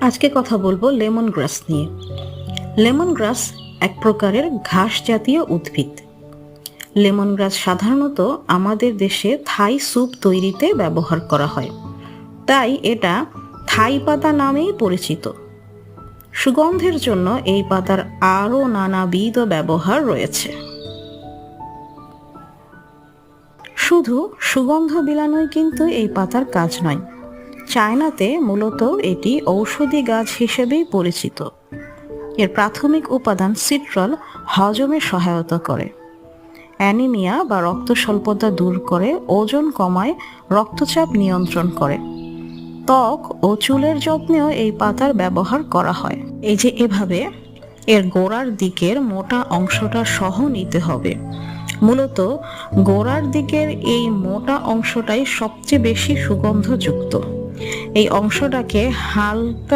আজকে কথা বলবো লেমন গ্রাস নিয়ে। লেমন গ্রাস এক প্রকারের ঘাস জাতীয় উদ্ভিদ। লেমন গ্রাস সাধারণত আমাদের দেশে থাই স্যুপ তৈরিতে ব্যবহার করা হয়, তাই এটা থাই পাতা নামেই পরিচিত। সুগন্ধের জন্য এই পাতার আরও নানাবিধ ব্যবহার রয়েছে। শুধু সুগন্ধ বিলানোই কিন্তু এই পাতার কাজ নয়। চায়নাতে মূলত এটি ঔষধি গাছ হিসেবেই পরিচিত। এর প্রাথমিক উপাদান সিট্রল হজমে সহায়তা করে, অ্যানিমিয়া বা রক্ত স্বল্পতা দূর করে, ওজন কমায়, রক্তচাপ নিয়ন্ত্রণ করে। ত্বক ও চুলের যত্নেও এই পাতার ব্যবহার করা হয়। এই যে এভাবে এর গোড়ার দিকের মোটা অংশটা সহ নিতে হবে। মূলত গোড়ার দিকের এই মোটা অংশটাই সবচেয়ে বেশি সুগন্ধযুক্ত। এই অংশটাকে হালকা